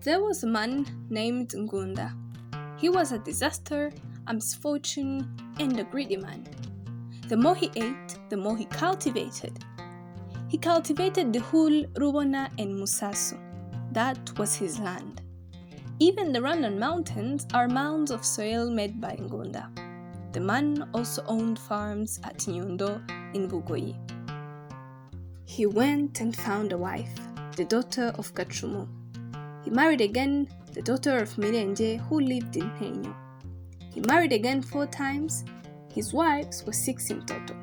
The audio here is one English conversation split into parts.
There was a man named Ngunda. He was a disaster, a misfortune, and a greedy man. The more he ate, the more he cultivated. He cultivated the whole Rwanda and Musasu. That was his land. Even the Rwandan mountains are mounds of soil made by Ngunda. The man also owned farms at Ngunda in Bugoyi. He went and found a wife, the daughter of Kachumu. He married again the daughter of Mirenge who lived in Henyo. He married again 4 times. His wives were 6 in total.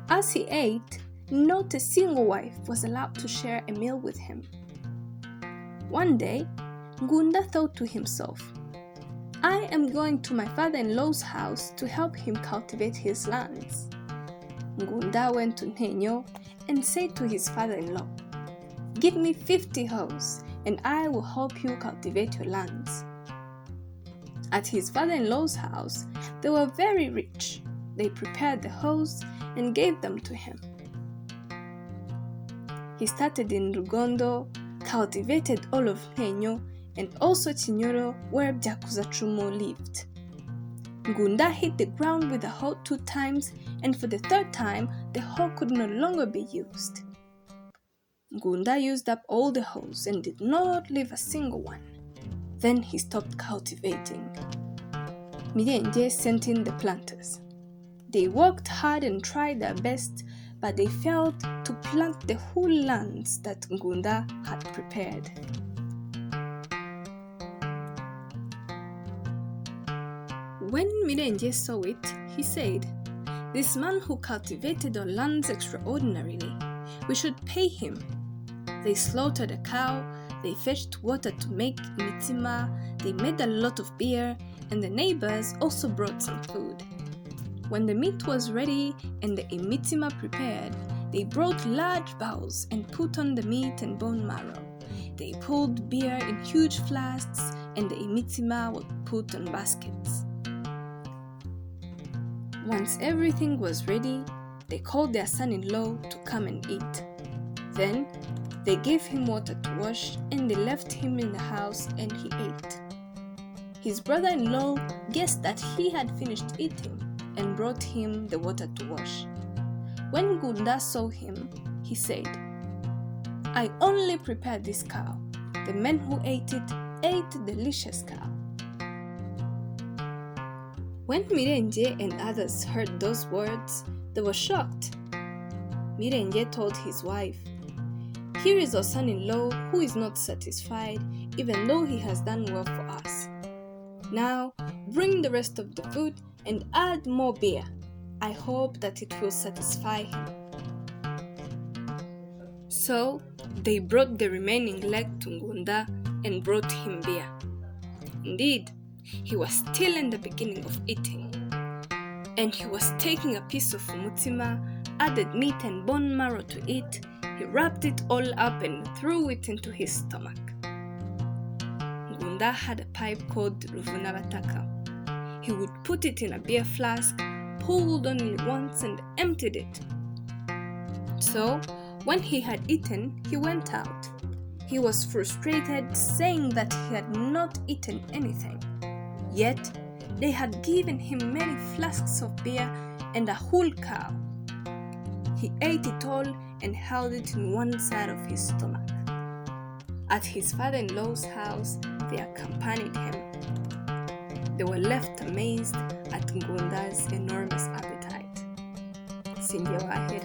As he ate, not a single wife was allowed to share a meal with him. One day, Ngunda thought to himself, I am going to my father-in-law's house to help him cultivate his lands. Ngunda went to Henyo and said to his father-in-law, Give me 50 hoes and I will help you cultivate your lands. At his father-in-law's house, they were very rich. They prepared the hoes and gave them to him. He started in Rugondo, cultivated all of Henyo, and also Chinyoro where Byakuzachumo lived. Ngunda hit the ground with the hoe 2 times, and for the 3rd time, the hoe could no longer be used. Ngunda used up all the hoes and did not leave a single one. Then he stopped cultivating. Mirenge sent in the planters. They worked hard and tried their best, but they failed to plant the whole lands that Ngunda had prepared. When Mirenge saw it, he said, This man who cultivated our lands extraordinarily, we should pay him. They slaughtered a cow, they fetched water to make mitima, they made a lot of beer, and the neighbors also brought some food. When the meat was ready and the imitima prepared, they brought large bowls and put on the meat and bone marrow. They pulled beer in huge flasks, and the imitima were put on baskets. Once everything was ready, they called their son-in-law to come and eat. Then, they gave him water to wash, and they left him in the house, and he ate. His brother-in-law guessed that he had finished eating and brought him the water to wash. When Ngunda saw him, he said, I only prepared this cow. The men who ate the delicious cow. When Mirenge and others heard those words, they were shocked. Mirenge told his wife, Here is our son-in-law who is not satisfied, even though he has done well for us. Now, bring the rest of the food and add more beer. I hope that it will satisfy him. So, they brought the remaining leg to Ngunda and brought him beer. Indeed, he was still in the beginning of eating, and he was taking a piece of mutima, added meat and bone marrow to it. He wrapped it all up and threw it into his stomach. Ngunda had a pipe called Ruvunabataka. He would put it in a beer flask, pulled only once and emptied it. So, when he had eaten, he went out. He was frustrated, saying that he had not eaten anything. Yet, they had given him many flasks of beer and a whole cow. He ate it all and held it in one side of his stomach. At his father-in-law's house, they accompanied him. They were left amazed at Ngunda's enormous appetite. Sindio Ahir.